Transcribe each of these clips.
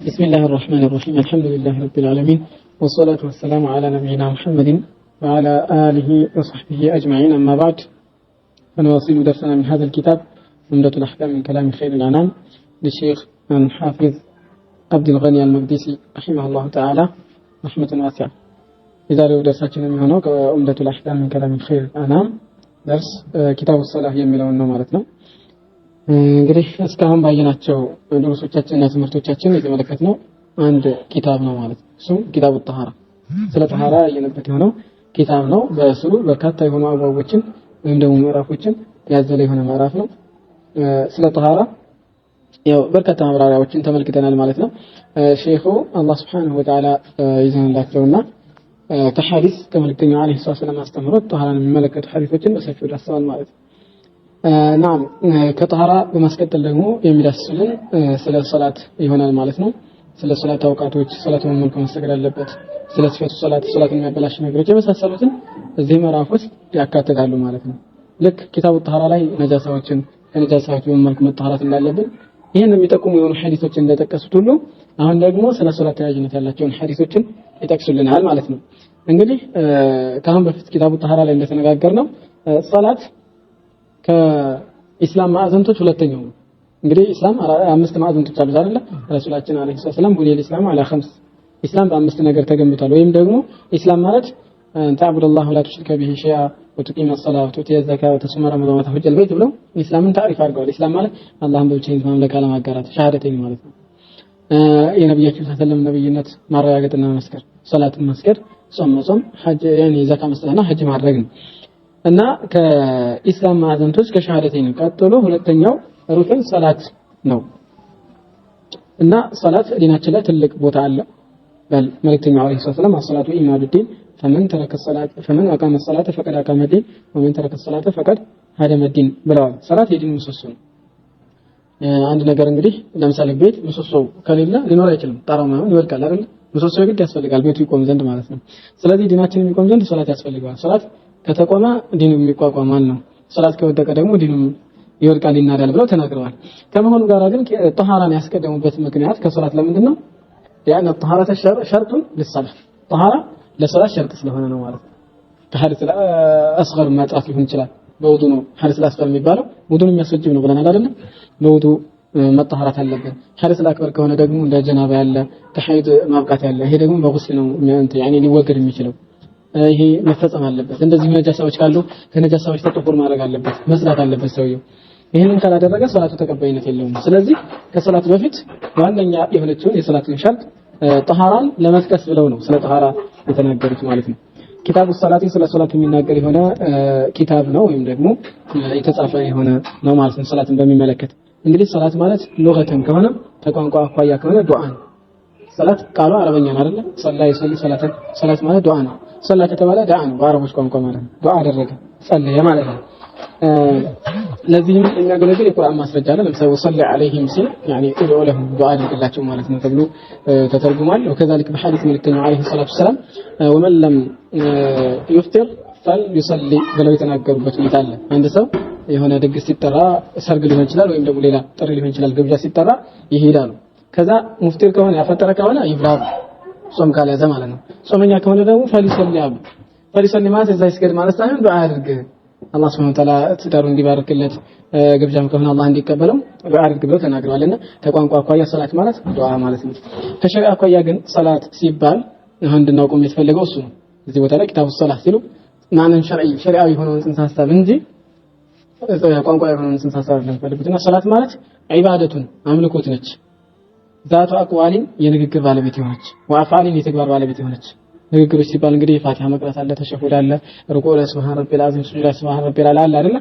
بسم الله الرحمن الرحيم. الحمد لله رب العالمين، والصلاة والسلام على نبينا محمد وعلى آله وصحبه أجمعين. أما بعد، فنواصل درسنا من هذا الكتاب عمدة الأحكام من كلام خير الأنام للشيخ الحافظ عبد الغني المقدسي رحمه الله تعالى رحمة واسعة. إذا لو درسنا من هناك عمدة الأحكام من كلام خير الأنام درس كتاب الصلاة يميلون مالتنا. እንግዲህ እስካሁን ባየናቸው ድርሶቻችንና ትምህርቶቻችን የተመለከትነው አንድ ኪታብ ነው ማለት ነው። እሱም ኪታቡ ጣሃራ፣ ስለ ጣሃራ ያየንበት የሆነው ኪታብ ነው። በስሩ በርካታ የሆኑ አባቦችን ወይም ደግሞ ምዕራፎችን ያዘለ የሆነ ምዕራፍ ነው። ስለ ጣሃራ ያው በርካታ ማብራሪያዎችን ተመልክተናል ማለት ነው። ሼኹ አላህ Subhanahu Wa Ta'ala ይዘንላቸውና ከሐዲስ ከመልእክተኛው አለይሂ ሰላም አስተምሮት ጣሃራን የሚመለከቱ ሐዲሶችን በሰፊው ዳሰዋል ማለት ነው። ናም ከጣሃራ በማስቀጠል ደግሞ የሚዳስልን ስለ ሶላት ይሆናል ማለት ነው። ስለ ሶላት አውቃቶች፣ ሶላት መልኩ መሰገድ አለበት፣ ስለ ስፈቱ ሶላት የሚያበላሽ ነገሮች የመሳሰሉትን እዚህ ምዕራፍ ውስጥ ያካትታሉ ማለት ነው። ልክ ኪታቡ ጣሃራ ላይ ነጃሳዎችን ከነጃሳዎች መልኩ መጣሃራት እንዳለብን ይሄን የሚጠቁሙ የሆኑ ሐዲሶችን እንደጠቀሱት ሁሉ አሁን ደግሞ ስለ ሶላት ተያያዥነት ያላቸውን ሐዲሶችን ይጠቅሱልናል ማለት ነው። እንግዲህ ከአሁን በፊት ኪታቡ ጣሃራ ላይ እንደተነጋገርነው ሶላት ከኢስላም ማዕዘንቶች ሁለተኛው ነው። እንግዲህ ኢስላም አምስት ማዕዘንቶች አሉት አይደል? ረሱላችን አለይሂ ሰላም ቡኒየል ኢስላም አላ ኸምስ፣ ኢስላም በአምስት ነገር ተገንብቷል። ወይም ደግሞ ኢስላም ማለት ተዕቡዱላህ ወላ ቱሽሪከ ቢሂ ሸይአ ወቱቂመ ሰላተ ወቱእቲየ ዘካተ ወተሱመ ረመዳነ ወተሐጀል በይት ብለው ኢስላምን ታሪፍ አድርገዋል። ኢስላም ማለት አላህን በብቸኝነት ማምለክ አለማጋራት፣ ሸሃደተኝ ማለት ነው። የነብያችን ሰለላሁ ነብይነት ማረጋገጥና መስከር፣ ሶላትን መስገድ፣ ጾም መጾም፣ ሐጅ ያኒ ዘካ መስጠትና ሐጅ ማድረግ ነው። እና ከኢስላም ማዕዘንቶች ከሸሃደተኝ ቀጥሎ ሁለተኛው ሩክን ሰላት ነው። እና ሰላት ዲናችን ላይ ትልቅ ቦታ አለ። መልእክተኛው አለይሂ ሰላም አሰላቱ ኢማዱዲን ፈመን አቃመ ሰላተ ፈቀድ አቃመ ዲን ወመን ተረከ ሰላተ ፈቀድ ሀደመ ዲን ብለዋል። ሰላት የዲን ምሰሶ ነው። አንድ ነገር እንግዲህ ለምሳሌ ቤት ምሰሶ ከሌለ ሊኖር አይችልም። ጣራው ምናምን ይወድቃል አይደል? ምሰሶ ግድ ያስፈልጋል ቤቱ ይቆም ዘንድ ማለት ነው። ስለዚህ ዲናችን የሚቆም ዘንድ ሰላት ያስፈልጋል። ሰላት ከተቆመ ዲኑ የሚቋቋም ማን ነው? ሰላት ከወደቀ ደግሞ ዲኑ ይወድቃል ይናዳል ብለው ተናግረዋል። ከመሆኑ ጋር ግን ጣሃራን ያስቀደሙበት ምክንያት ከሶላት ለምንድን ነው? ያን ጣሃራተ ሸርጡን ለሰላት፣ ጣሃራ ለሶላት ሸርጥ ስለሆነ ነው ማለት ነው። ከሐዲስ አስገር ማጥራት ሊሆን ይችላል። በውዱ ነው ሐዲስ አስገር የሚባለው ውዱን የሚያስወጅብ ነው ብለናል አይደል? በውዱ መጣሃራት አለበት። ሐዲስ አክበር ከሆነ ደግሞ እንደ ጀናባ ያለ ከሐይድ ማብቃት ያለ ይሄ ደግሞ በጉስል ነው ያኔ ሊወገድ የሚችለው። ይሄ መፈጸም አለበት። እንደዚህ ነጃሳዎች ካሉ ከነጃሳዎች ተጠቁር ማድረግ አለበት፣ መስራት አለበት ሰውየው። ይሄንን ካላደረገ ሶላቱ ተቀባይነት የለውም። ስለዚህ ከሶላት በፊት ዋነኛ የሆነችውን የሶላትን ሸርጥ ጣሃራን ለመጥቀስ ብለው ነው ስለ ጣሃራ የተናገሩት ማለት ነው። ኪታቡ ሶላት ስለ ሶላት የሚናገር የሆነ ኪታብ ነው ወይም ደግሞ የተጻፈ የሆነ ነው ማለት ነው። ሶላትን በሚመለከት እንግዲህ ሶላት ማለት ሉገተን ከሆነ ተቋንቋ አኳያ ከሆነ ዱዓ ነው። ሶላት ቃሉ አረበኛ ነው አይደል? ሶላ ይሰሊ ሶላተን፣ ሶላት ማለት ዱዓ ነው። ሶላ ከተባለ ዱዓ ነው በአረቦች ቋንቋ ማለት ነው። ዱዓ አደረገ ጸለየ ማለት ነው። ለዚህም የሚያገለግል የቁርአን ማስረጃ አለ። ለምሳሌ ወሰለ ዐለይሂም ሲል ያኒ ኡድዑ ለሁም ዱዓ አድርግላቸው ማለት ነው ተብሎ ተተርጉሟል። ወከዛልክ በሐዲስ መልእክተኛው ዐለይሂ ሰላቱ ሰላም ወመን ለም ይፍጥር ፈልዩሰሊ ብለው የተናገሩበት ሁኔታ አለ። አንድ ሰው የሆነ ድግስ ሲጠራ ሰርግ ሊሆን ይችላል ወይም ደግሞ ሌላ ጥሪ ሊሆን ይችላል፣ ግብዣ ሲጠራ ይሄዳሉ። ከዛ ሙፍጢር ከሆነ ያፈጠረ ከሆነ ይብላል፣ ጾም ካልያዘ ማለት ነው። ጾመኛ ከሆነ ደግሞ ፈልዩሰሊ ማለት እዛ ይስገድ ማለት ሳይሆን ዱዓ አድርግ አላህ Subhanahu Wa Ta'ala ትዳሩ እንዲባርክለት ግብዣም ከሆነ አላህ እንዲቀበለው ዱዓ አድርግ ብለው ተናግረዋልና ከቋንቋ አኳያ ሰላት ማለት ዱዓ ማለት ነው። ከሸሪዓ አኳያ ግን ሰላት ሲባል አሁን እንድናውቀው የሚፈልገው እሱ ነው። እዚህ ቦታ ላይ ኪታቡ ሶላት ሲሉ ማንን ሸሪዓዊ የሆነውን ጽንሰ ሐሳብ እንጂ ቋንቋ የሆነውን ጽንሰ ሐሳብ ለምፈልጉትና ሰላት ማለት ዒባደቱን አምልኮት ነች። ዛቱ አቅዋሊን የንግግር ባለቤት የሆነች ወአፋሊን የተግባር ባለቤት የሆነች ንግግሮች ሲባል እንግዲህ ፋቲሃ መቅራት አለ፣ ተሸሁድ አለ፣ ሩኩዕ ለሱብሃን ረቢል አዚም፣ ሱጁድ ለሱብሃን ረቢል አላ አለ አይደል?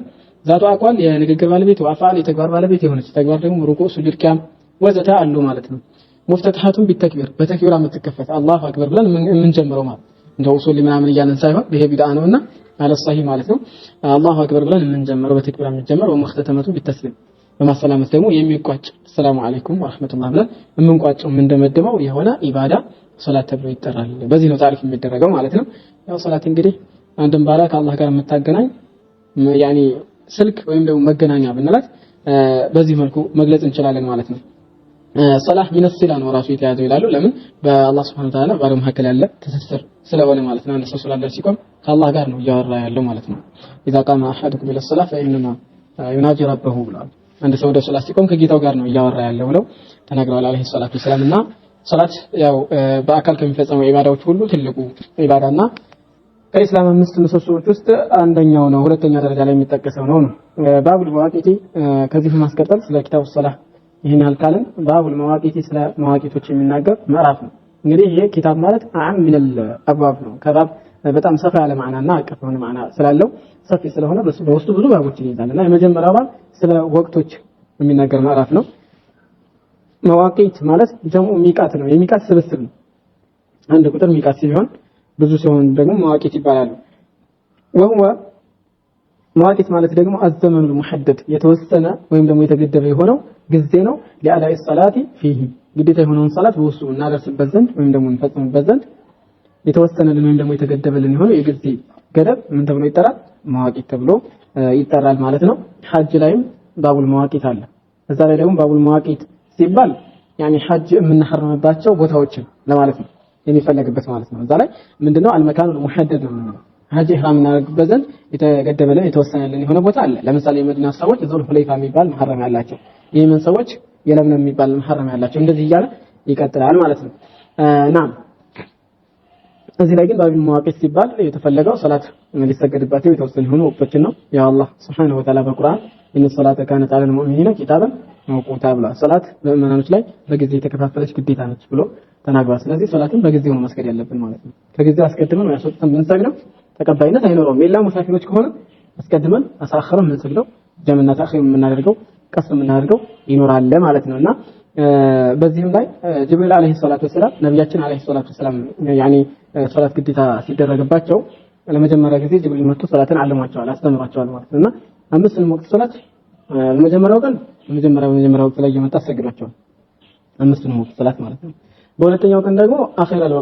ዛቱ አቅዋል የንግግር ባለቤት ወአፋል የተግባር ባለቤት የሆነች ተግባር ደግሞ ሩኩዕ፣ ሱጁድ፣ ቂያም ወዘተ አሉ ማለት ነው። ሙፍተታቱን ቢተክቢር በተክቢራ የምትከፈት አላሁ አክበር ብለን የምንጀምረው ማለት እንደው ኡሱል ምናምን እያለን ሳይሆን ይሄ ቢድዓ ነውና አለ ሰሂህ ማለት ነው። አላሁ አክበር ብለን የምንጀምረው በተክቢራ የምንጀምረው ወሙኽተተመቱ ቢተስሊም በማሰላመት ደግሞ የሚቋጭ ሰላሙ አለይኩም ወራህመቱላህ ብለን የምንቋጨው የምንደመድመው የሆነ ኢባዳ ሶላት ተብሎ ይጠራል። በዚህ ነው ታሪፍ የሚደረገው ማለት ነው። ያው ሶላት እንግዲህ አንድም ባላ ከአላህ ጋር የምታገናኝ ያኒ ስልክ ወይም ደግሞ መገናኛ ብንላት በዚህ መልኩ መግለጽ እንችላለን ማለት ነው። ሶላህ ሚነ ሲላ ነው ራሱ የተያዘው ይላሉ። ለምን በአላህ Subhanahu Wa Ta'ala ባሪያው መካከል ያለ ትስስር ስለሆነ ማለት ነው። አንድ ሰው ሶላት ላይ ሲቆም ከአላህ ጋር ነው እያወራ ያለው ማለት ነው። إذا قام أحدكم إلى الصلاة فإنما يناجي ربه ብለዋል። አንድ ሰው ወደ ሶላት ሲቆም ከጌታው ጋር ነው እያወራ ያለው ብለው ተናግረዋል አለይሂ ሰላቱ ወሰላም። እና ሶላት ያው በአካል ከሚፈጸሙ ኢባዳዎች ሁሉ ትልቁ ኢባዳና ከኢስላም አምስት ምሰሶዎች ውስጥ አንደኛው ነው፣ ሁለተኛ ደረጃ ላይ የሚጠቀሰው ነው። ባቡል መዋቂቲ ከዚህ ማስቀጠል ስለ ኪታቡ ሶላህ ይሄን ያልካልን ባቡል መዋቂቲ ስለ መዋቂቶች የሚናገር ምዕራፍ ነው። እንግዲህ ይሄ ኪታብ ማለት አም ሚነል አብዋብ ነው። ከባብ በጣም ሰፋ ያለ ማዕናና አቀፍ የሆነ ማዕና ስላለው ሰፊ ስለሆነ በውስጡ ብዙ ባቦችን ይይዛልና የመጀመሪያው ባብ ስለ ወቅቶች የሚናገር ምዕራፍ ነው። መዋቂት ማለት ጀሙ ሚቃት ነው፣ የሚቃት ስብስብ ነው። አንድ ቁጥር ሚቃት ሲሆን ብዙ ሲሆን ደግሞ መዋቂት ይባላሉ። ወሁወ መዋቂት ማለት ደግሞ አዘመኑ ሙሐደድ የተወሰነ ወይም ደግሞ የተገደበ የሆነው ጊዜ ነው። ለአዳኢ ሰላቲ ፊሂ ግዴታ የሆነውን ሰላት በውስጡ እናደርስበት ዘንድ ወይም ደግሞ እንፈጽምበት ዘንድ የተወሰነልን ወይም ደግሞ የተገደበልን የሆነው የጊዜ ገደብ ምን ተብሎ ይጠራል? መዋቂት ተብሎ ይጠራል ማለት ነው። ሐጅ ላይም ባቡል መዋቂት አለ። እዛ ላይ ደግሞ ባቡል መዋቂት ሲባል ያኒ ሐጅ የምንሐረምባቸው ቦታዎችን ለማለት ነው የሚፈለግበት ማለት ነው። እዛ ላይ ምንድነው አልመካኑ ሙሐደድ ነው የምንለው ሐጅ ኢህራም እናደርግበት ዘንድ የተገደበልን የተወሰነልን የሆነ ቦታ አለ። ለምሳሌ የመዲና ሰዎች ዙል ሁለይፋ የሚባል መሐረም ያላቸው፣ የየመን ሰዎች የለምለም የሚባል መሐረም ያላቸው፣ እንደዚህ እያለ ይቀጥላል ማለት ነው። ናም እዚህ ላይ ግን ባቡል መዋቂት ሲባል የተፈለገው ሰላት ሊሰገድባቸው የተወሰኑ የሆኑ ወቅቶችን ነው። ያ አላህ Subhanahu Wa Ta'ala በቁርአን ኢነ ሰላተ ካነት ዐለል ሙእሚኒና ኪታበን መውቁታ ብሏል። ሰላት በምእመናኖች ላይ በጊዜ የተከፋፈለች ግዴታ ነች ብሎ ተናግሯል። ስለዚህ ሰላትን በጊዜው ነው መስገድ ያለብን ማለት ነው። ከጊዜው አስቀድመን ነው ያስወጥተን የምንሰግደው ተቀባይነት አይኖረውም። ሌላ ሙሳፊሮች ከሆነ አስቀድመን አሳخرን የምንሰግደው ጀምና ተአኺር የምናደርገው ቀስ የምናደርገው ይኖራል ማለት ነውና በዚህም ላይ ጅብሪል አለይሂ ሰላቱ ወሰላም ነብያችን አለይሂ ሰላቱ ወሰላም ያኒ ሶላት ግዴታ ሲደረግባቸው ለመጀመሪያ ጊዜ ጅብሪል መጥቶ ሶላትን አለማቸዋል አስተምሯቸዋል ማለት ነውና አምስቱን ወቅት ሶላት በመጀመሪያው ቀን በመጀመሪያው ወቅት ላይ እየመጣ አሰግዷቸዋል አምስቱን ወቅት ሶላት ማለት ነው። በሁለተኛው ቀን ደግሞ አኺረል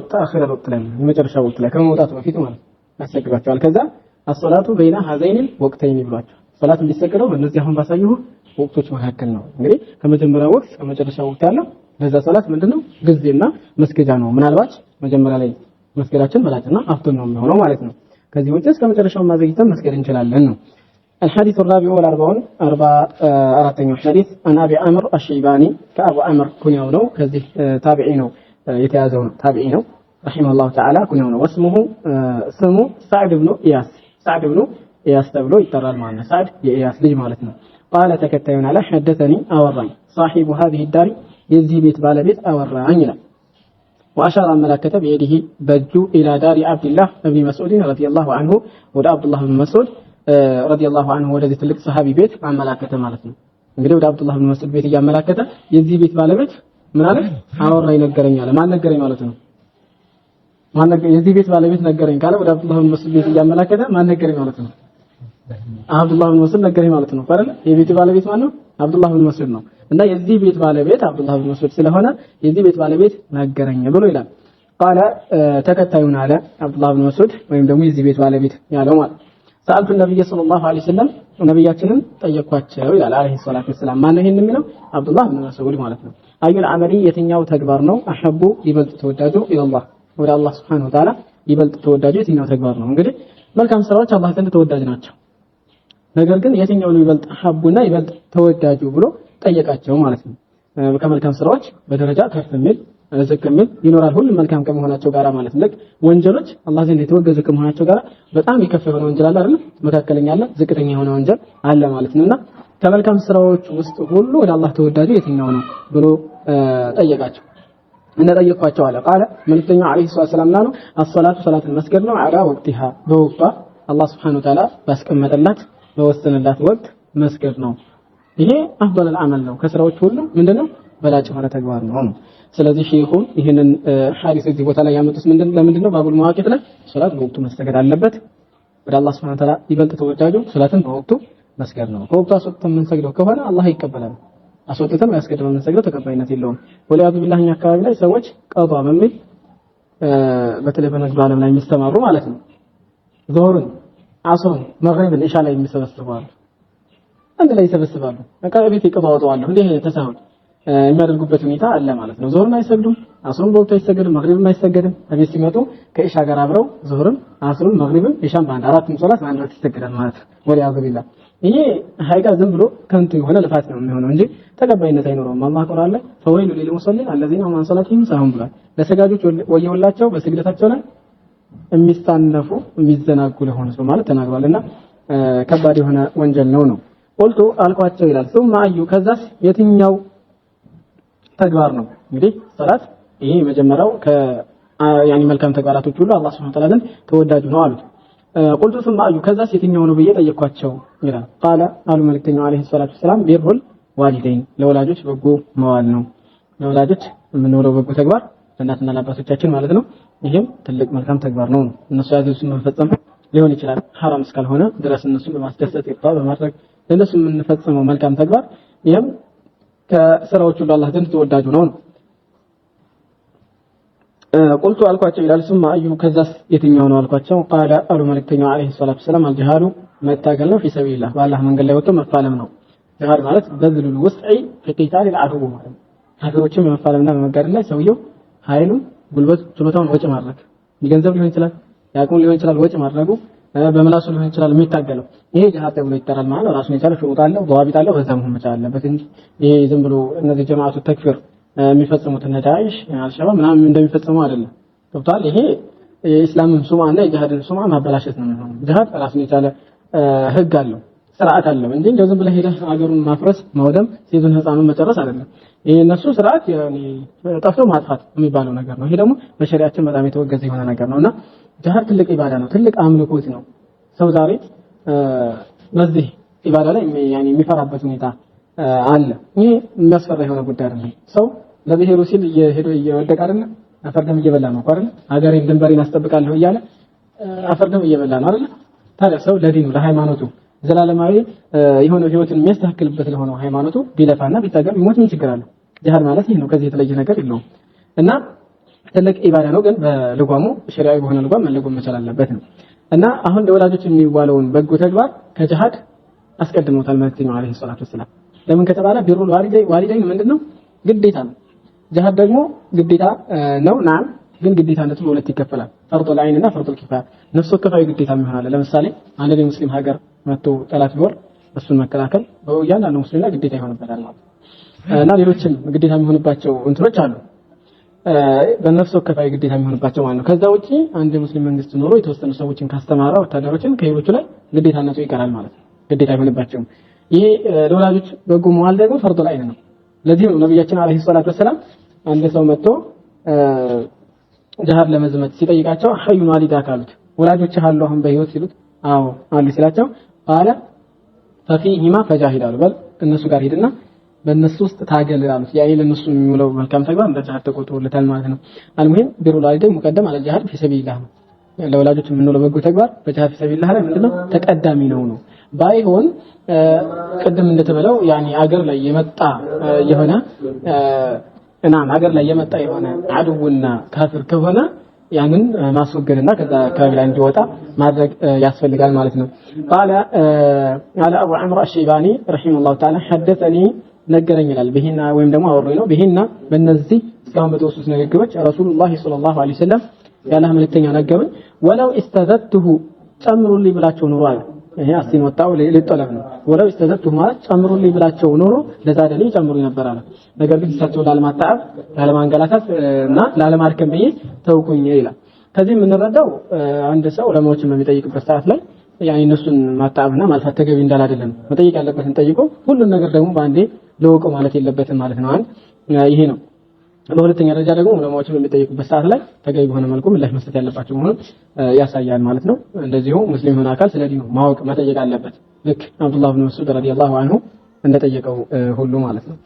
ወቅት ላይ የመጨረሻው ወቅት ላይ ከመውጣቱ በፊት ማለት አሰግዷቸዋል። ከዛ አሶላቱ በይና ሀዘይን ወቅተይን ይብሏቸው ሶላት እንዲሰገደው በእነዚህ አሁን ባሳየሁ ወቅቶች መካከል ነው። እንግዲህ ከመጀመሪያው ወቅት ከመጨረሻው ወቅት ያለው ለዛ ሶላት ምንድነው ጊዜና መስገጃ ነው። ምናልባት መጀመሪያ ላይ መስገዳችን በላጭና አፍቶን ነው የሚሆነው ማለት ነው። ከዚህ ውጪ እስከ መጨረሻው ማዘግይተን መስገድ እንችላለን ነው። الحديث الرابع والأربعون 44 حديث عن أبي عمرو الشيباني كأبو عمرو كنياو ነው ከዚህ ታቢዒ ነው የተያዘው ነው ታቢዒ ነው رحمه الله تعالى كنياو ነው واسمه ስሙ سعد بن إياس ተብሎ ይጠራል ማለት ነው። سعد የኢያስ ልጅ ማለት ነው። قال ተከታዩን አለ حدثني أوراኝ صاحب هذه الدار የዚህ ቤት ባለቤት አወራኝ ይላል። وأشار ملكته بيده بجو إلى دار عبد الله بن مسعود رضي الله عنه ወደ አብዱላህ ብን መስዑድ ረዲየላሁ ዐንሁ ወደዚህ ትልቅ ሰሃቢ ቤት አመላከተ ማለት ነው። እንግዲህ ወደ አብዱላህ ብን መስዑድ ቤት እያመላከተ የዚህ ቤት ባለቤት ምን አለ? አወራኝ ነገረኝ አለ። ማን ነገረኝ ማለት ነው? የዚህ ቤት ባለቤት ነገረኝ ካለ ወደ አብዱላህ ብን መስዑድ ቤት እያመላከተ ማን ነገረኝ ማለት ነው? አብዱላህ ብን መስዑድ ነገረኝ ማለት ነው አይደል? የቤቱ ባለቤት ማን ነው? አብዱላህ ብን መስዑድ ነው። እና የዚህ ቤት ባለቤት አብዱላህ ብን መስዑድ ስለሆነ የዚህ ቤት ባለቤት ነገረኝ ብሎ ይላል። ቃለ ተከታዩን አለ አብዱላህ ብን መስዑድ ወይም ደግሞ የዚህ ቤት ባለቤት ያለው ማለት ሰአልቱ ነብይ ሰለላሁ ዐለይሂ ወሰለም ነብያችንን ጠየቅኳቸው ይላል አለይሂ ሰላቱ ወሰላም። ማን ነው ይሄን የሚለው? አብዱላህ ብን መስዑድ ማለት ነው። አዩል አመሊ የትኛው ተግባር ነው አሐቡ ይበልጥ ተወዳጁ ኢላላህ ወደ አላህ Subhanahu Wa Ta'ala ይበልጥ ተወዳጁ የትኛው ተግባር ነው? እንግዲህ መልካም ስራዎች አላህ ዘንድ ተወዳጅ ናቸው። ነገር ግን የትኛው ነው ይበልጥ አሐቡና ይበልጥ ተወዳጁ ብሎ ጠየቃቸው ማለት ነው። ከመልካም ስራዎች በደረጃ ከፍ የሚል ዝቅ የሚል ይኖራል። ሁሉም መልካም ከመሆናቸው ጋር ማለት ነው። ወንጀሎች አላህ ዘንድ የተወገዙ ከመሆናቸው ጋር በጣም የከፋ የሆነ ወንጀል አለ አይደል? መካከለኛ አለ፣ ዝቅተኛ የሆነ ወንጀል አለ ማለት ነውና ከመልካም ስራዎች ውስጥ ሁሉ ወደ አላህ ተወዳጁ የትኛው ነው ብሎ ጠየቃቸው። ጠየቅኳቸው አለ ቃለ መልእክተኛው አለይሂ ሰላም ነው አሶላቱ ሰላትን መስገድ ነው አላ ወቅቲሃ በወቅቷ አላህ Subhanahu Wa Ta'ala ባስቀመጠላት በወሰነላት ወቅት መስገድ ነው። ይሄ አፍضل العمل ነው። ከስራዎች ሁሉ ምንድነው በላጭ የሆነ ተግባር ነው። ስለዚህ ሼኹን ይሄንን ሐዲስ እዚህ ቦታ ላይ ያመጡት ለምንድነው ባቡል መዋቂት ላይ ሶላት በወቅቱ መስገድ አለበት። ወደ አላህ Subhanahu Wa Ta'ala ይበልጥ ተወዳጁ ሶላትን በወቅቱ መስገድ ነው። ከወቅቱ አስወጥተን የምንሰግደው ከሆነ አላህ ይቀበላል። አስወጥተን ያስገድመን የምንሰግደው ተቀባይነት የለውም። ወሊያዱ ቢላህ አካባቢ ላይ ሰዎች ቀዷ በሚል በተለይ በንግዱ ዓለም ላይ የሚስተማሩ ማለት ነው ዙሁርን፣ አስርን፣ መግሪብን፣ ኢሻ ላይ የሚሰበስባሉ አንድ ላይ ይሰበስባሉ። በቃ ቤት ይቀባውጣሉ እንዴ ተሳሁን የሚያደርጉበት ሁኔታ አለ ማለት ነው። ዙህርን አይሰግዱም፣ አስሩን በወቅቱ አይሰገድም፣ መግሪብም አይሰገድም። ከቤት ሲመጡ ከኢሻ ጋር አብረው ዙህርን፣ አስሩን፣ መግሪብን፣ ኢሻን በአንድ አራቱም ሶላት በአንድ ወቅት ይሰገዳል ማለት ነው። ወሊያዙ ቢላህ ይሄ ሀቂቃ ዝም ብሎ ከንቱ የሆነ ልፋት ነው የሚሆነው እንጂ ተቀባይነት አይኖረውም። አላህ ቁርአን ላይ ፈወይሉ ሊልሙሰሊን አለዚነ ሁም አን ሰላቲሂም ሳሁን ብሏል። ለሰጋጆች ወየውላቸው በስግደታቸው ላይ የሚሳነፉ የሚዘናጉ ለሆነ ሰው ማለት ተናግሯልና ከባድ የሆነ ወንጀል ነው። ቁልቱ አልኳቸው ይላል ثم አዩ ከዛስ የትኛው ተግባር ነው? እንግዲህ ሰላት ይሄ መጀመሪያው ያኒ መልካም ተግባራቶች ሁሉ አላህ Subhanahu Wa Ta'ala ተወዳጁ ነው አሉት። ቁልቱ ثم አዩ ከዛስ የትኛው ነው ብዬ ጠየኳቸው ይላል። ቃለ አሉ መልእክተኛው አለይሂ ሰላቱ ሰላም ቢሩል ዋሊደይን ለወላጆች በጎ መዋል ነው። ለወላጆች የምንውለው በጎ ተግባር ለእናትና ለአባቶቻችን ማለት ነው። ይሄም ትልቅ መልካም ተግባር ነው። እነሱ ያዘዙትን መፈጸም ሊሆን ይችላል ሐራም እስካልሆነ ድረስ እነሱን በማስደሰት ይርታ በማድረግ ለነሱ የምንፈጽመው መልካም ተግባር ይሄም ከስራዎቹ አላህ ዘንድ ተወዳጁ ነው። ቁልቱ አልኳቸው ይላል ثم አዩ ከዛስ የትኛው ነው አልኳቸው። ቃለ አሉ መልእክተኛው አለይሂ ሰላቱ ሰላም አልጂሃዱ መታገል ነው ፊ ሰቢልላህ በአላህ መንገድ ላይ ወጥቶ መፋለም ነው። ጂሃድ ማለት በዝሉል ውስዒ ፊ ቂታል አልዐዱ ማለት ሀገሮችን በመፋለምና በመጋደል ላይ ሰውየው ኃይሉን ጉልበት ችሎታውን ወጪ ማድረግ የገንዘብ ሊሆን ይችላል ያቁም ሊሆን ይችላል ወጪ ማድረጉ በመላሱ ሊሆን ይችላል የሚታገለው ይሄ ጂሃድ ተብሎ ይጠራል ማለት ነው። ራሱን የቻለ ሽሩጥ አለው ضوابط አለው በዛም መቻ አለበት እንጂ ይሄ ዝም ብሎ እነዚህ ጀማዓቱ ተክፊር የሚፈጽሙት እነ ዳኢሽ አልሸባብ ምናምን እንደሚፈጽሙ አይደለም። ገብቷል። ይሄ የኢስላምን ሱማና የጂሃድን ሱማ ማበላሸት ነው የሚሆነው። ጂሃድ ራሱን የቻለ ህግ አለው ስርዓት አለው እንጂ እንደው ዝም ብለህ ሄደህ ሀገሩን ማፍረስ ማውደም ሴቱን ህፃኑን መጨረስ አይደለም። ይሄ እነሱ ስርዓት ያኒ ጠፍቶ ማጥፋት የሚባለው ነገር ነው። ይሄ ደግሞ በሸሪዓችን በጣም የተወገዘ የሆነ ነገር ነውና ጂሃድ ትልቅ ኢባዳ ነው፣ ትልቅ አምልኮት ነው። ሰው ዛሬ በዚህ ኢባዳ ላይ ያኒ የሚፈራበት ሁኔታ አለ። ይሄ የሚያስፈራ የሆነ ጉዳይ አይደለም። ሰው ለብሔሩ ሲል እየሄደ እየወደቀ አይደል አፈርደም እየበላ ነው አይደል ሀገሬን ድንበሬን አስጠብቃለሁ እያለ አፈርደም እየበላ ነው አይደል። ታዲያ ሰው ለዲኑ ለሃይማኖቱ ዘላለማዊ የሆነ ህይወትን የሚያስተካክልበት ለሆነው ሃይማኖቱ ቢለፋና ቢታገል ቢሞት ምን ችግር አለው? ጂሃድ ማለት ይሄ ነው። ከዚህ የተለየ ነገር የለውም እና ትልቅ ኢባዳ ነው። ግን በልጓሙ ሸሪዓዊ በሆነ ልጓም መለጎም መቻል አለበት ነው። እና አሁን ለወላጆች የሚዋለውን በጎ ተግባር ከጂሃድ አስቀድሞታል መልእክተኛው አለይሂ ሰላቱ ወሰላም። ለምን ከተባለ ቢሩል ዋሊደይን ምንድነው? ግዴታ ነው። ጂሃድ ደግሞ ግዴታ ነው ናም ግን ግዴታነቱ በሁለት ይከፈላል። ፈርዱል ዐይን እና ፈርዱል ኪፋያ። ነፍስ ወከፋዊ ግዴታ ይሆናል። ለምሳሌ አንድ ሙስሊም ሀገር መጥቶ ጠላት ቢወር እሱን መከላከል በእያንዳንዱ ሙስሊም ላይ ግዴታ ይሆንበታል ማለት ነው። እና ሌሎችም ግዴታ የሚሆንባቸው እንትኖች አሉ በነፍስ ወከፋዊ ግዴታ የሚሆንባቸው ማለት ነው። ከዛ ውጪ አንድ ሙስሊም መንግስት ኖሮ የተወሰኑ ሰዎችን ካስተማራ ወታደሮችን ከሌሎቹ ላይ ግዴታነቱ ይቀራል ማለት ነው። ግዴታ ይሆንባቸው። ይሄ ለወላጆች በጎ መዋል ደግሞ ፈርዱል ዐይን ነው። ለዚህ ነው ነብያችን አለይሂ ሰላቱ ወሰላም አንድ ሰው መጥቶ ጂሃድ ለመዝመት ሲጠይቃቸው ሐዩን ዋሊዳ ካሉት ወላጆች አሉ አሁን በህይወት ሲሉት አዎ አሉ ሲላቸው ቃለ ፈፊሂማ ፈጃሂድ አሉ በል እነሱ ጋር ሄድና በእነሱ ውስጥ ታገል አሉት። ያ ለነሱ የሚውለው መልካም ተግባር እንደ ጂሃድ ተቆጥሮለታል ማለት ነው። አልሙሂም ቢሩል ዋሊደይን ሙቀደም አለ ጂሃድ ፊ ሰቢልላህ ነው። ለወላጆች የምንውለው በጎ ተግባር በጂሃድ ፊ ሰቢልላህ ላይ ምንድነው ተቀዳሚ ነው ባይሆን ቅድም እንደተበለው ያኒ አገር ላይ የመጣ የሆነ ሀገር ላይ የመጣ የሆነ አድውና ካፍር ከሆነ ያንን ማስወገድና ከዛ አካባቢ ላይ እንዲወጣ ማድረግ ያስፈልጋል ማለት ነው። قال አቡ ዑምር አሽባኒ ረሂመሁላሁ ተዓላ حدثني ነገረኝ ይላል በህና ወይም ደግሞ አወሩኝ ነው በህና በእነዚህ እስካሁን በተወሱት ንግግሮች ረሱላህ ሰለላሁ ዐለይሂ ወሰለም ያላህ መልእክተኛ ነገሩኝ ወለው استزدته ጨምሩልኝ ብላቸው ኑሮ አለ። ይሄ አስቲን ወጣው ለጠለብ ነው። ወለው استزدته ማለት ጨምሩልኝ ብላቸው ኑሮ ለዛደኒ ጨምሩ ነበር አለ። ነገር ግን እሳቸው ላለማጣብ ላለማንገላታት እና ላለማድከም ብዬ ተውኩኝ ይላል። ከዚህ የምንረዳው አንድ ሰው ዑለማዎችን በሚጠይቅበት ሰዓት ላይ ያኔ እነሱን ማጣብና ማልፋት ተገቢ እንዳላደለም መጠየቅ ያለበትን ጠይቆ ሁሉን ነገር ደግሞ በአንዴ ለወቀው ማለት የለበትም ማለት ነው። ይሄ ነው። በሁለተኛ ደረጃ ደግሞ ዑለማዎችን በሚጠይቁበት ሰዓት ላይ ተገቢ በሆነ መልኩ ምላሽ መስጠት ያለባቸው መሆኑን ያሳያል ማለት ነው። እንደዚሁ ሙስሊም የሆነ አካል ስለዲኑ ማወቅ መጠየቅ አለበት። ልክ አብዱላህ ኢብኑ መስዑድ ረዲየላሁ ዐንሁ እንደጠየቀው ሁሉ ማለት ነው።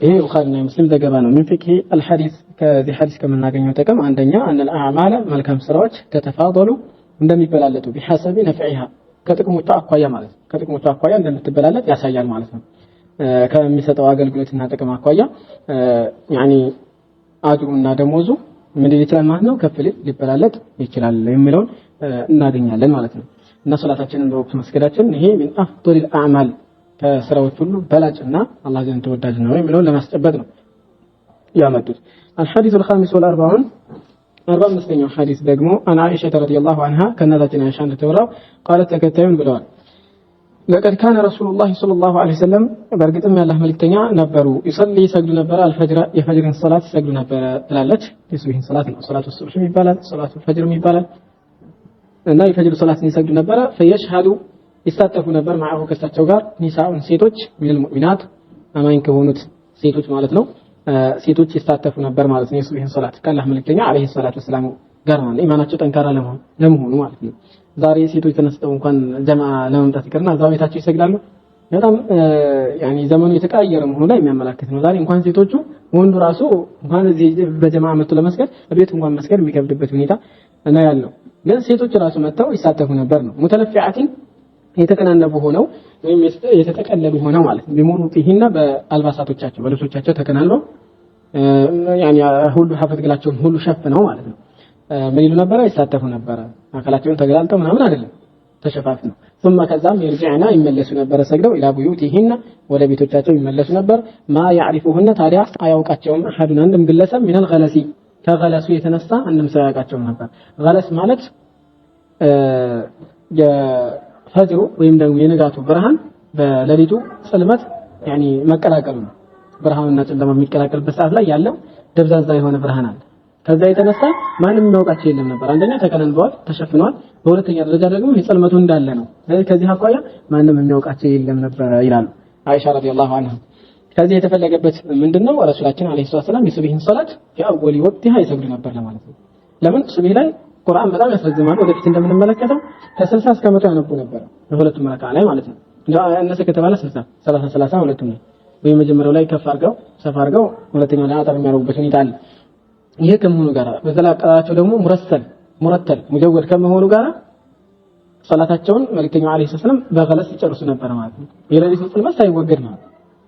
ይሄ ቡኻሪና ሙስሊም ዘገባ ነው። ምን ፍቅህ አልሐዲስ ከዚህ ሐዲስ ከምናገኘው ጥቅም አንደኛ አን አልአዕማለ መልካም ስራዎች ከተፋضሉ እንደሚበላለጡ ቢሐሰቢ ነፍዒሃ ከጥቅሞቿ አኳያ ማለት ነው። ከጥቅሞቿ አኳያ እንደምትበላለጥ ያሳያል ማለት ነው። ከሚሰጠው አገልግሎትና ጥቅም አኳያ ያኒ አጅሩና ደሞዙ ምን ሊል ይችላል ማለት ነው ከፍ ሊበላለጥ ይችላል የሚለውን እናገኛለን ማለት ነው። እና ሶላታችንን በወቅቱ መስገዳችን ይሄ ምን አፍዶል አዕማል ከስራዎች ሁሉ በላጭና አላህ ዘንድ ተወዳጅ ነው የሚለውን ለማስጨበጥ ነው ያመጡት። الحديث الخامس والأربعون 45ኛው ሐዲስ ደግሞ عن عائشة رضي الله عنها ከእናታችን አይሻ እንደተወራው قالت ተከታዩን ብለዋል لقد كان رسول الله صلى الله عليه وسلم በእርግጥም ያላህ መልእክተኛ ነበሩ يصلي يسجد ነበር الفجر የፈጅርን ሶላት ይሰግዱ ነበር ትላለች የሱብሂን ሶላት ነው ሶላቱ ሱብሂ ይባላል ሶላቱ ፈጅር ይባላል እና የፈጅር ሶላትን ይሰግዱ ነበር فيشهد ይሳተፉ ነበር معه ከሳቸው ጋር ኒሳኡን ሴቶች من المؤمنات አማኝ ከሆኑት ሴቶች ማለት ነው ሴቶች ይሳተፉ ነበር ማለት ነው የሱብሂን ሶላት ከአላህ መልእክተኛ አለይሂ ሰላቱ ወሰላም ጋር ነው ኢማናቸው ጠንካራ ለመሆኑ ማለት ነው ዛሬ ሴቶች ተነስተው እንኳን ጀማዓ ለመምጣት ይቀርና እዛው ቤታቸው ይሰግዳሉ በጣም ያኒ ዘመኑ የተቀያየረ መሆኑ ላይ የሚያመላክት ነው ዛሬ እንኳን ሴቶቹ ወንዱ ራሱ እንኳን እዚህ በጀማዓ መጥቶ ለመስገድ በቤት እንኳን መስገድ የሚከብድበት ሁኔታ እና ያለው ግን ሴቶች ራሱ መጥተው ይሳተፉ ነበር ነው ሙተለፊዓቲን የተከናነቡ ሆነው ወይም የተጠቀለሉ ሆነው ማለት ነው በሙሩቲሂና በአልባሳቶቻቸው በልብሶቻቸው ተከናንበው ያኒ ሁሉ ሐፈት ግላቸውን ሁሉ ሸፍነው ማለት ነው ምን ይሉ ነበር ይሳተፉ ነበር አካላቸውን ተገላልጠው ምናምን አይደለም ተሸፋፍነው ثم ከዛም ይርجعና ይመለሱ ነበር ሰግደው ኢላ ቡዩቲሂና ወደ ቤቶቻቸው ይመለሱ ነበር ማ ያዕሪፉሁነ ታዲያ አያውቃቸውም አሐዱን አንድም ግለሰብ من الغلس ከገለሱ የተነሳ አንድም ሰው ያውቃቸው ነበር ገለስ ማለት ፈጅሩ ወይም ደግሞ የንጋቱ ብርሃን በሌሊቱ ጽልመት ያኒ መቀላቀሉ ነው ብርሃንና ጨለማ የሚቀላቀልበት ሰዓት ላይ ያለው ደብዛዛ የሆነ ብርሃን አለ ከዛ የተነሳ ማንም የሚያውቃቸው የለም ነበር አንደኛ ተከናንበዋል ተሸፍነዋል በሁለተኛ ደረጃ ደግሞ የጽልመቱ እንዳለ ነው ስለዚህ ከዚህ አኳያ ማንም የሚያውቃቸው የለም ነበር ይላሉ አይሻ ረዲየላሁ ዐንሃ ከዚህ የተፈለገበት ምንድነው ረሱላችን አለይሂ ሰላም የሱብሂን ሶላት የአወሊ ወቅትሃ ይሰግዱ ነበር ለማለት ነው ለምን ሱብሂ ላይ ቁርአን በጣም ያስረዝማል ወደፊት እንደምንመለከተው ከ60 እስከ 100 ያነቡ ነበር በሁለቱም ረካ ላይ ማለት ነው እነሱ ከተባለ 60 30 ሁለቱም ነው ወይ መጀመሪያው ላይ ከፍ አድርገው ሰፋ አድርገው ሁለተኛው ላይ አጠር የሚያደርጉበት ሁኔታ አለ ይሄ ከመሆኑ ጋር በዘላቀላቸው ደግሞ ሙረተል ሙጀወድ ከመሆኑ ጋር ሶላታቸውን መልእክተኛው አለይሂ ሰላም በገለስ ይጨርሱ ነበር ማለት ነው የሌሊቱ ጽልመት ሳይወገድ ነው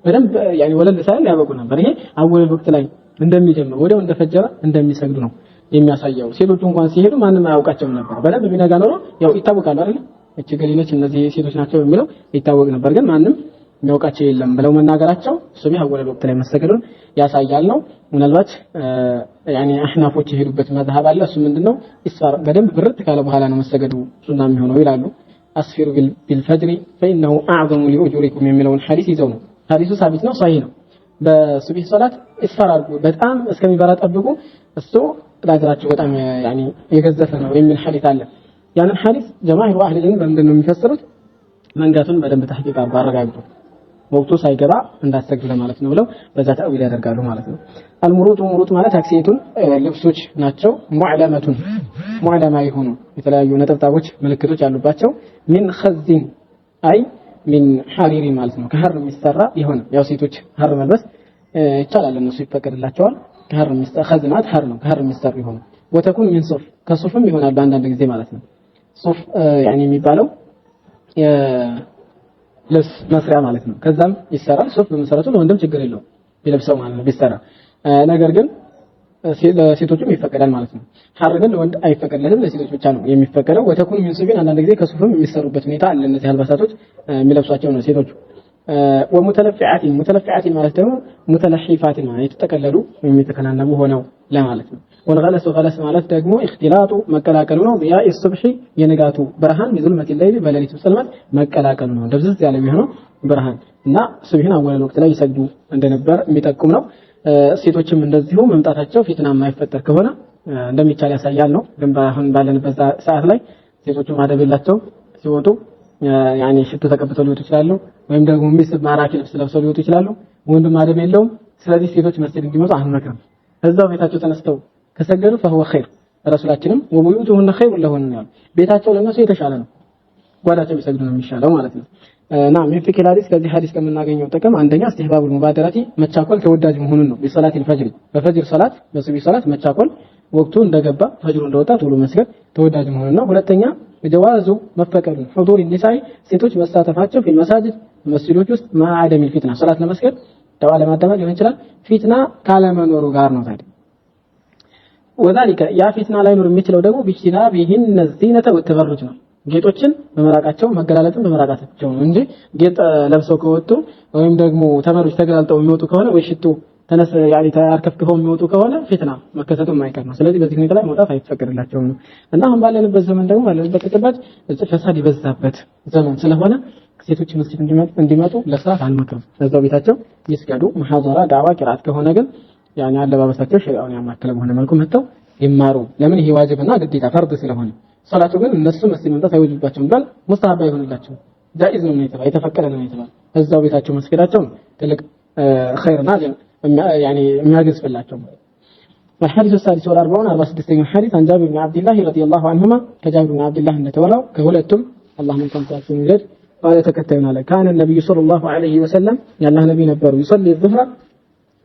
በደንብ ያኒ ወለል ሳይል ያበቁ ነበር ይሄ አወል ወቅት ላይ እንደሚጀምር ወዲያው እንደፈጀረ እንደሚሰግዱ ነው የሚያሳየው ሴቶቹ እንኳን ሲሄዱ ማንም አያውቃቸውም ነበር በደንብ ቢነጋ ነው ያው ይታወቃሉ አይደል እቺ ገሊኖች እነዚህ ሴቶች ናቸው የሚለው ይታወቅ ነበር ግን ማንም የሚያውቃቸው የለም ብለው መናገራቸው ሱብሂ አወል ወቅት ላይ መሰገዱን ያሳያል ነው ምናልባት ያኒ አህናፎች ይሄዱበት መዝሐብ አለ እሱ ምንድነው ኢስፋር በደንብ ብርት ካለ በኋላ ነው መሰገዱ ሱና የሚሆነው ይላሉ አስፊሩ ቢልፈጅሪ فانه اعظم لاجوركم የሚለውን ሐዲስ ይዘው ነው ሐዲሱ ሳቢት ነው ሷሂህ ነው በሱብሂ ሶላት ኢስፋር አድርጉ በጣም እስከሚበራ ጠብቁ እሱ ዳግራቸው በጣም ያኒ የገዘፈ ነው የሚል ሐዲስ አለ ያንን ሐዲስ ጀማዓህ አህሊ ዒልም በምንድነው የሚፈስሩት መንጋቱን በደንብ ተሕቂቅ አረጋግጡ ወቅቱ ሳይገባ እንዳትሰግዱ ለማለት ነው ብለው በዛ ተአዊል ያደርጋሉ ማለት ነው ሙሩት ማለት አክሲቱን ልብሶች ናቸው ሙዕለማ ይሆኑ የተለያዩ ነጥብጣቦች ምልክቶች ያሉባቸው ምን ኸዝን አይ ምን ሐሪሪ ማለት ነው ከሐር የሚሰራ ይሆን ያው ሴቶች ሐር መልበስ ይቻላል እነሱ ይፈቀድላቸዋል ከሐር የሚሰራ ኸዝናት ሐር ነው ከሐር የሚሰራ ይሆን ወተኩን ምን ሱፍ ከሱፍም ይሆናል በአንዳንድ ጊዜ ማለት ነው ሱፍ ያኒ የሚባለው ልብስ መስሪያ ማለት ነው ከዛም ይሰራል ሱፍ በመሰረቱ ለወንድም ችግር የለውም ቢለብሰው ማለት ነው ቢሰራ ነገር ግን ለሴቶችም ይፈቀዳል ማለት ነው ሐር ግን ለወንድ አይፈቀድልንም ለሴቶች ብቻ ነው የሚፈቀደው ወተኩን ምን ሱብን አንዳንድ ጊዜ ከሱፍም የሚሰሩበት ሁኔታ አለ እነዚህ አልባሳቶች የሚለብሷቸው ነው ሴቶቹ ومتلفعات ማለት ደግሞ متلحفات ማለት የተጠቀለሉ ወይም የተከናነቡ ሆነው ለማለት ነው والغلس ማለት ደግሞ اختلاط መቀላቀሉ ነው ያ الصبح የንጋቱ ብርሃን بظلمة الليل በሌሊቱ ጽልመት መቀላቀሉ ነው ደብዘዝ ያለ የሚሆነው ብርሃን እና ሱብሂን አወል ወቅት ላይ ይሰግዱ እንደነበር የሚጠቁም ነው ሴቶችም እንደዚሁ መምጣታቸው ፊትና የማይፈጠር ከሆነ እንደሚቻል ያሳያል ነው ግን አሁን ባለንበት ሰዓት ላይ ሴቶቹ ማደብ የላቸው ሲወጡ ያኒ ሽቶ ተቀብተው ሊወጡ ይችላሉ ወይም ደግሞ ሚስብ ማራኪ ልብስ ለብሰው ሊወጡ ይችላሉ ወንድም ማደብ የለውም ስለዚህ ሴቶች መስጊድ እንዲመጡ አንመክርም እዛው ቤታቸው ተነስተው ከሰገዱ فهو خير ረሱላችንም ወቡዩቱሁነ خير ለሆነ ነው ቤታቸው ለነሱ የተሻለ ነው ጓዳቸው ቢሰግዱ ነው የሚሻለው ማለት ነው ናም የፍቅር ሐዲስ ከዚህ ሐዲስ ከምናገኘው ጥቅም አንደኛ استحباب المبادرة መቻኮል ተወዳጅ መሆኑን ነው በሶላት الفجر በፈጅር ሶላት በሱብሂ ሶላት መቻኮል ወቅቱ እንደገባ ፈጅሩ እንደወጣ ቶሎ መስገድ ተወዳጅ መሆኑን ነው ሁለተኛ ጀዋዙ መፈቀዱ ሁዱር النساء ሴቶች መሳተፋቸው في المساجد መስጊዶች ውስጥ ማዕደም الفتنة ሶላት ለመስገድ ደዋ ለማዳመጥ ሊሆን ይችላል ፊትና ካለመኖሩ ጋር ነው ታዲያ وذلك ያ ፊትና ላይ ኖር የሚችለው ደግሞ ቢጅቲናቢሂን الزينة والتبرج ነው ጌጦችን በመራቃቸው መገላለጥን በመራቃቸው ነው እንጂ ጌጥ ለብሰው ከወጡ ወይም ደግሞ ተመሮች ተገላልጠው የሚወጡ ከሆነ ወይ ሽቶ ተነስ ያኒ ተርከፍክፈው የሚወጡ ከሆነ ፊትና መከሰቱ የማይቀር ነው። ስለዚህ በዚህ ሁኔታ ላይ መውጣት አይፈቀድላቸውም ነው። እና አሁን ባለንበት ዘመን ደግሞ ባለንበት ተጨባጭ ፈሳድ የበዛበት ዘመን ስለሆነ ሴቶች መስጊድ እንዲመጡ ለስራት አንመክርም። እዛው ቤታቸው ይስገዱ። መሐደራ ዳዕዋ ቂራት ከሆነ ግን ያኒ አለባበሳቸው ሸሪዓውን ያማከለ በሆነ መልኩ መጥተው ይማሩ። ለምን ይሄ ዋጅብና ግዴታ ፈርድ ስለሆነ። ሶላቱ ግን እነሱ መስጊድ መምጣት አይወጅባቸውም ባል ሙስተሐብ አይሆንላቸው ጃኢዝ ነው የተባለ የተፈቀደ ነው የተባለ እዛው ቤታቸው መስጊዳቸው ትልቅ ኸይርና يعني የሚያገዝ ፍላቸው الحديث السادس والأربعون 46 حديث عن جابر بن عبد الله رضي الله عنهما كجابر بن عبد الله እንደተወራው ከሁለቱም አላህ ምን ተንታችሁ ይገድ قال ተከታዩና ላይ كان النبي صلى الله عليه وسلم ያላህ ነብይ ነበሩ يصلي الظهر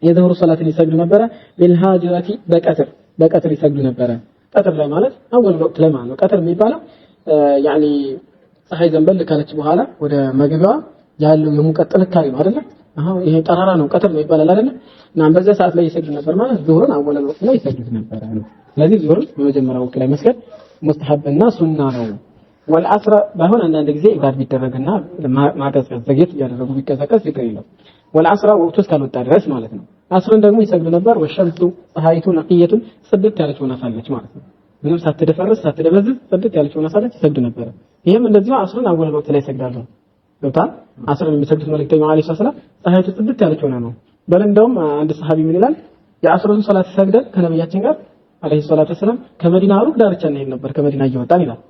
የظهر صلاه ይሰግዱ ነበረ بالهاجرة በቀትር ይሰግዱ ነበረ ቀትር ላይ ማለት አወል ወቅት ላይ ማለት ነው ቀትር የሚባለው يعني ፀሐይ ዘንበል ካለች በኋላ ወደ መግቢያዋ ያለው የሙቀት ጥንካሬ ነው አይደል አሁን ይሄ ጠራራ ነው ቀትር ነው ይባላል አይደል እና በዛ ሰዓት ላይ ይሰግዱ ነበር ማለት ዙሁርን አወል ወቅት ላይ ይሰግዱ ነበር ነው ስለዚህ ዙሁርን በመጀመሪያው ወቅት ላይ መስገድ ሙስተሐብና ሱና ነው والعصر ባይሆን አንዳንድ ጊዜ ኢባድ ቢደረግና ማቀዝቀዝ ዘግይት ያደረጉ ቢቀዘቀዝ ችግር የለውም والعصر ወቅቱ እስካልወጣ ድረስ ማለት ነው አስርን ደግሞ ይሰግዱ ነበር ወሸምሱ ፀሐይቱ ነቂየቱን ጽድት ያለች ሆና ሳለች ማለት ነው ምንም ሳትደፈርስ ሳትደበዝዝ ጽድት ያለች ሆና ሳለች ይሰግዱ ነበር ይሄም እንደዚሁ አስርን አወል ወቅት ላይ ይሰግዳሉ ገብቷል አስርን የሚሰግዱት መልእክተኛው አለይሂ ሰላም ፀሐይቱ ጽድት ያለች ሆና ነው በለንደውም አንድ ሰሃቢ ምን ይላል የአስርን ሶላት ሰግደን ከነብያችን ጋር አለይሂ ሰላም ከመዲና ሩቅ ዳርቻ እንሄድ ነበር ከመዲና እየወጣን ይላል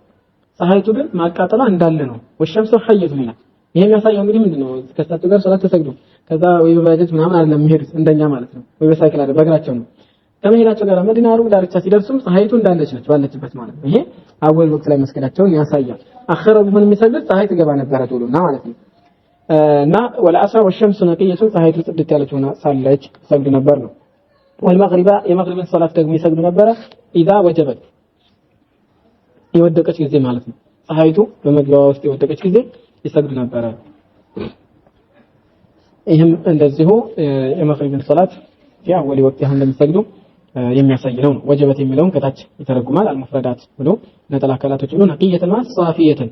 ፀሐይቱ ግን ማቃጠላ እንዳለ ነው ወሸምሱ ሐየቱ ይላል ይሄ የሚያሳየው እንግዲህ ምንድነው ከሳቱ ጋር ሶላት ተሰግዱ ከዛ ወይ በባጃጅ ምናምን አይደለም የሚሄዱት እንደኛ ማለት ነው ወይ በሳይክል አይደለም በእግራቸው ነው ከመሄዳቸው ጋር መዲና ሩቅ ዳርቻ ሲደርሱም ፀሐይቱ እንዳለች ነች ባለችበት ማለት ነው ይሄ አወል ወቅት ላይ መስገዳቸውን ያሳያል አኺራው ቢሆን የሚሰግድ ፀሐይ ትገባ ነበር ቶሎና ማለት ነው እና ወልዓስር ወሸምሱ ነቂየቱ ፀሐይቱ ጽድት ያለች ሆና ሳለች ይሰግዱ ነበር ነው والمغرب የመግሪብን ሶላት ደግሞ ይሰግዱ ነበር اذا وجبت የወደቀች ጊዜ ማለት ነው ፀሐይቱ በመግቢያዋ ውስጥ የወደቀች ጊዜ ይሰግዱ ነበር ይሄም እንደዚሁ የመግሪብን ሶላት ያወል ወቅት ያህል እንደሚሰግዱ የሚያሳይ ነው ወጀበት የሚለውን ከታች ይተረጉማል አልሙፍረዳት ብሎ ነጠላ አካላቶች ብሎ ነቂየተና ሷፊየተን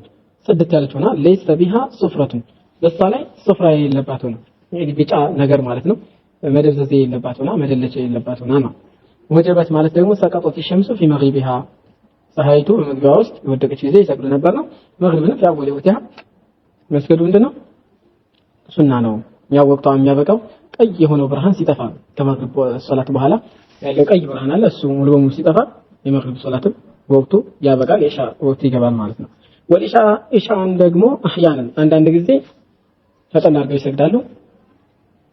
ጽድት ያለች ሆና ለይስ ቢሃ ሱፍረቱን በሷ ላይ ሱፍራ የለባት ሆና እንግዲህ ቢጫ ነገር ማለት ነው መደብዘዝ የለባት ሆና መደለች የለባት ሆና ነው ወጀበት ማለት ደግሞ ሰቀጦት ሸምሱ في مغربها ፀሐይቱ በመግቢያዋ ውስጥ የወደቀች ጊዜ ይሰግዱ ነበር ነው መግሪብን ያወል ወቅት መስገዱ ምንድነው ሱና ነው ያው ወቅቱ የሚያበቃው ቀይ የሆነው ብርሃን ሲጠፋ ከመግሪብ ሶላት በኋላ ያለው ቀይ ብርሃን አለ እሱ ሙሉ በሙሉ ሲጠፋ የመግሪብ ሶላትም ወቅቱ ያበቃል ኢሻ ወቅቱ ይገባል ማለት ነው ኢሻን ደግሞ አህያንን አንዳንድ ጊዜ ፈጠን አድርገው ይሰግዳሉ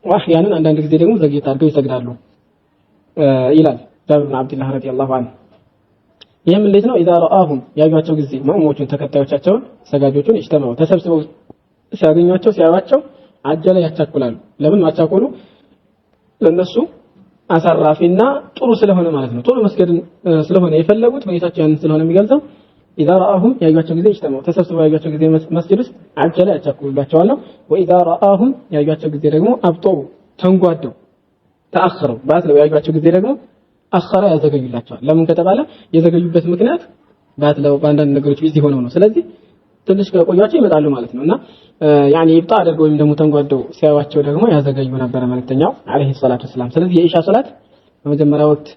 ወአህያንን አንዳንድ ጊዜ ደግሞ ዘግይት አድርገው ይሰግዳሉ ይላል ጃብር ብን አብዱላህ ረዲየላሁ ዐንሁ ይሄም እንዴት ነው اذا راهم ያዩአቸው ጊዜ ሙእሚኖቹን ተከታዮቻቸውን ሰጋጆቹን እጅተማው ተሰብስበው ሲያገኙአቸው ሲያዩአቸው አጀለ ያቻኩላሉ ለምን ማቻኮሉ ለነሱ አሳራፊና ጥሩ ስለሆነ ማለት ነው ጥሩ መስገድን ስለሆነ የፈለጉት ሁኔታቸው ያን ስለሆነ የሚገልጸው اذا راهم ያዩአቸው ጊዜ እጅተማው ተሰብስበው ያዩአቸው ጊዜ መስጊድ ውስጥ አጀለ ያቻኩሉላቸዋል واذا راهم ያዩአቸው ጊዜ ደግሞ አብጠው ተንጓደው ተአخرው ባትለው ያዩአቸው ጊዜ ደግሞ አخራ ያዘገዩላቸዋል ለምን ከተባለ የዘገዩበት ምክንያት ባትለው በአንዳንድ ነገሮች ቢዚ ሆነው ነው ስለዚህ ትንሽ ከቆያቸው ይመጣሉ ማለት ነውና ያኒ ይብጣ አድርገው ወይም ደግሞ ተንጓደው ሲያዋቸው ደግሞ ያዘገዩ ነበር መልእክተኛው አለይሂ ሰላቱ ሰላም ስለዚህ የኢሻ ሶላት በመጀመሪያ ወቅት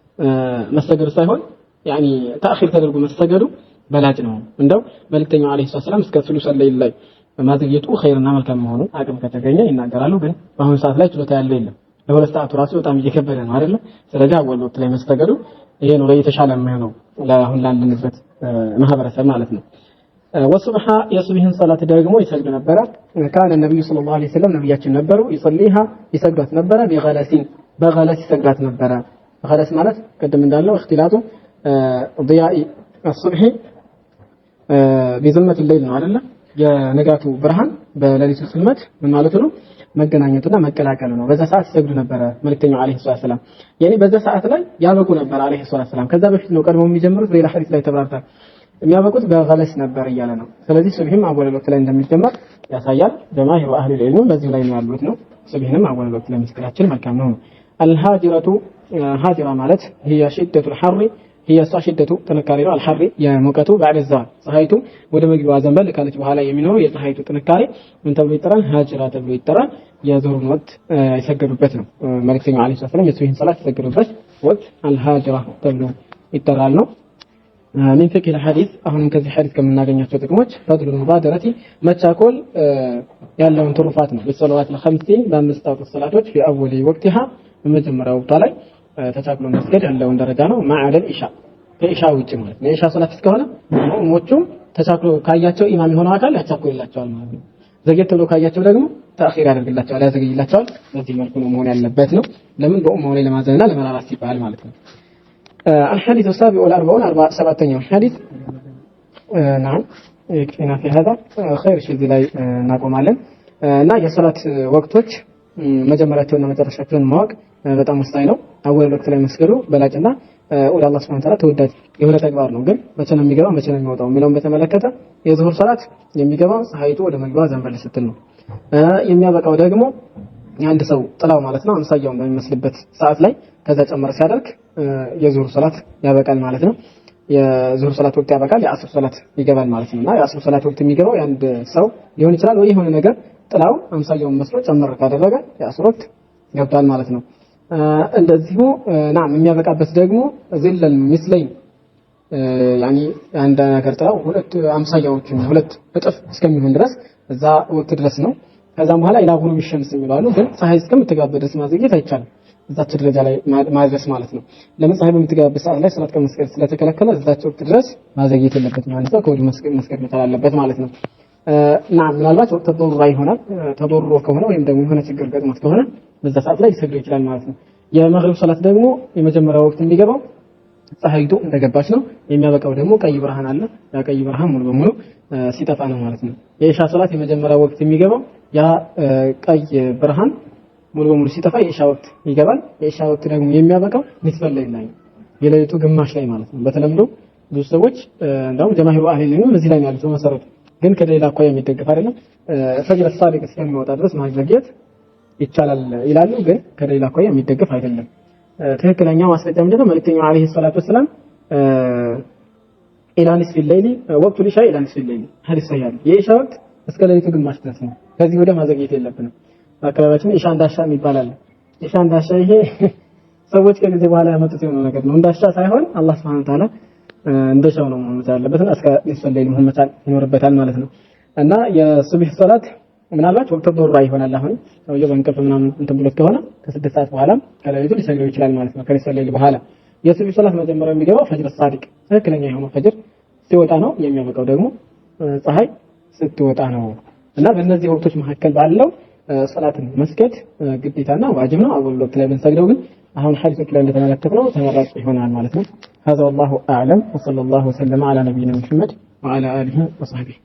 መሰገዱ ሳይሆን ያኒ ተአኺር ተደርጎ መሰገዱ በላጭ ነው እንደው መልእክተኛው አለይሂ ሰላም እስከ ሱሉስ ለይል ላይ ማዘግየቱ ኸይርና መልካም መሆኑን አቅም ከተገኘ ይናገራሉ ግን በአሁኑ ሰዓት ላይ ችሎታ ያለው የለም ለሁለት ሰዓት ራሱ በጣም እየከበደ ነው አይደል ስለዚህ አወል ወቅት ላይ መስተገዱ ይሄ ነው ለየተሻለ የሚሆነው ለአሁን ላለንበት ማህበረሰብ ማለት ነው ወሱብሃ የሱብሂን ሶላት ደግሞ ይሰግዱ ነበር ካን ነብዩ ሰለላሁ ዐለይሂ ወሰለም ነብያችን ነበሩ ይصليها ይሰግዱት ነበር በገለስ ይሰግዱት ነበር ገለስ ማለት ቀደም እንዳለው اختلاط ضياء الصبح بظلمة الليل ነው አይደል የነጋቱ ብርሃን በሌሊቱ ጽልመት ምን ማለት ነው መገናኘቱና መቀላቀሉ ነው በዛ ሰዓት ይሰግዱ ነበር መልእክተኛው አለይሂ ሰላም ያኔ በዛ ሰዓት ላይ ያበቁ ነበር አለይሂ ሰላም ከዛ በፊት ነው ቀድሞ የሚጀምሩት ሌላ ሐዲስ ላይ ተብራርቷል የሚያበቁት በገለስ ነበር እያለ ነው ስለዚህ ሱብሂም አወል ወቅት ላይ እንደሚጀመር ያሳያል ጀማሂሩ አህሊ العلم በዚህ ላይ ነው ያሉት ነው ሱብሂንም አወል ወቅት ላይ መስገዳችን መልካም ነው الهاجرة هاجرة ማለት هي شدة الحر هي شدة ጥንካሬ ነው الحر የሙቀቱ بعد الزوال ፀሐይቱ ወደ መግቢያዋ ዘንበል ካለች በኋላ የሚኖረው የፀሐይቱ ጥንካሬ ምን ተብሎ ይጠራል ሀጅራ ተብሎ ይጠራል የዙሁርን ወቅት የሰገዱበት ነው መልእክተኛው አለይሂ ሰላም የሱብሂን ሰላት የሰገዱበት ወቅት አልሃጅራ ተብሎ ይጠራል ነው من فقه الحديث አሁንም ከዚህ ሐዲስ ከምናገኛቸው ጥቅሞች ፈድሉ ሙባደረቲ መቻኮል ያለውን ትሩፋት ነው በሰላዋት ለኸምሲን በአምስት አውቀት ሰላቶች في اول وقتها በመጀመሪያው ወቅቷ ላይ ተቻክሎ መስገድ ያለውን ደረጃ ነው ማዕደል ኢሻ ከኢሻ ውጪ ማለት ነው ኢሻ ሶላት እስከሆነ ሙእሚኖቹም ተቻክሎ ካያቸው ኢማም የሆነው አካል ያቻኩልላቸዋል ማለት ነው ዘግየት ብሎ ካያቸው ደግሞ ተአኺር ያደርግላቸዋል ያዘግይላቸዋል በዚህ መልኩ ነው መሆን ያለበት ነው ለምን በኡማው ላይ ለማዘንና ለመራራት ሲባል ማለት ነው الحديث السابع والأربعون 47 حديث نعم يكفينا في هذا خير شيء لا نقوم عليه እና የሶላት ወቅቶች መጀመሪያቸውና መጨረሻቸውን ማወቅ በጣም ወሳኝ ነው አወል ወቅት ላይ መስገዱ በላጭና ወደ አላህ Subhanahu Wa Ta'ala ተወዳጅ የሆነ ተግባር ነው ግን መቼ ነው የሚገባው መቼ ነው የሚወጣው የሚለውን በተመለከተ የዙሁር ሶላት የሚገባው ፀሐይቱ ወደ መግቢያዋ ዘንበል ስትል ነው የሚያበቃው ደግሞ አንድ ሰው ጥላው ማለት ነው አምሳያውን በሚመስልበት ሰዓት ላይ ከዛ ጨመር ሲያደርግ የዙሁር ሶላት ያበቃል ማለት ነው የዙሁር ሶላት ወቅት ያበቃል የአስር ሶላት ይገባል ማለት ነውና የአስር ሶላት ወቅት የሚገባው አንድ ሰው ሊሆን ይችላል ወይ የሆነ ነገር ጥላው አምሳያውን መስሎ ጨመር ካደረገ የአስር ወቅት ገብቷል ማለት ነው እንደዚሁ ናም የሚያበቃበት ደግሞ ዝለል ምስለይ ያኒ አንድ ነገር ጥላው ሁለት አምሳያዎችን ሁለት እጥፍ እስከሚሆን ድረስ እዛ ወቅት ድረስ ነው ከዛም በኋላ ኢላ ጉሩብ ሸምስ የሚባሉ ግን ፀሐይ እስከምትገባ ድረስ ማዘግየት አይቻልም እዛች ደረጃ ላይ ማድረስ ማለት ነው ለምን ፀሐይ በምትገባበት ሰዓት ላይ ሰላት ከመስገድ ስለተከለከለ እዛች ወቅት ድረስ ማዘግየት የለበትም ማለት ነው ከወዲሁ መስገድ መቻል አለበት ማለት ነው ናም ምናልባት ወቅት ተضرر ይሆናል ተضرر ከሆነ ወይም ደግሞ የሆነ ችግር ገጥሞት ከሆነ በዛ ሰዓት ላይ ሊሰግድ ይችላል ማለት ነው የመግሪብ ሶላት ደግሞ የመጀመሪያው ወቅት የሚገባው ፀሐይቱ እንደገባች ነው የሚያበቃው ደግሞ ቀይ ብርሃን አለ ያ ቀይ ብርሃን ሙሉ በሙሉ ሲጠፋ ነው ማለት ነው የኢሻ ሶላት የመጀመሪያው ወቅት የሚገባው ያ ቀይ ብርሃን ሙሉ በሙሉ ሲጠፋ የኢሻ ወቅት ይገባል የኢሻ ወቅት ደግሞ የሚያበቃው ንስፈል ላይ የሌሊቱ ግማሽ ላይ ማለት ነው በተለምዶ ብዙ ሰዎች እንደውም ጀማሂሩ አህሊ ዒልም በዚህ ላይ ያሉት መሰረቱ ግን ከሌላ አኳያ የሚደገፍ አይደለም ፈጅር ሳዲቅ እስከሚወጣ ድረስ ማዘግየት ይቻላል ይላሉ ግን ከሌላ አኳያ የሚደገፍ አይደለም ትክክለኛ ማስረጃ ምንድነው መልእክተኛው አለይሂ ሰላቱ ወሰለም ኢላ ንስፊ ሌሊ ወቅቱ ሊሻ ኢላ ንስፊ ሌሊ ሐዲስ ሰያል የኢሻ ወቅት እስከ ሌሊቱ ግማሽ ድረስ ነው ከዚህ ወደ ማዘግየት የለብንም አካባቢያችን ኢሻ እንዳሻ ይባላል ኢሻ እንዳሻ ይሄ ሰዎች ከዚህ በኋላ ያመጡት የሆነ ነገር ነው እንዳሻ ሳይሆን አላህ Subhanahu Wa Ta'ala እንደሻው ነው መሆን ያለበትና እስከ ንስፈል መሆን መቻል ይኖርበታል ማለት ነው እና የሱብህ ሶላት ምናልባት ወቅት ተضرر ይሆናል አሁን ሰውየው በእንቅልፍ ምናምን እንትን ብሎት ከሆነ ከ6 ሰዓት በኋላ ከሌሊቱ ሊሰግድ ይችላል ማለት ነው ከንስፈል በኋላ የሱብህ ሶላት መጀመሪያ የሚገባው ፈጅር ሳዲቅ ትክክለኛ የሆነው ፈጅር ሲወጣ ነው የሚያበቃው ደግሞ ፀሐይ ስትወጣ ነው እና በእነዚህ ወቅቶች መካከል ባለው ሶላትን መስገድ ግዴታና ዋጅብ ነው አወል ወቅት ላይ ብንሰግደው ግን አሁን ሐዲሶች ላይ እንደተመለከትነው ተመራጭ ይሆናል ማለት ነው هذا والله اعلم وصلى الله وسلم على نبينا محمد وعلى اله وصحبه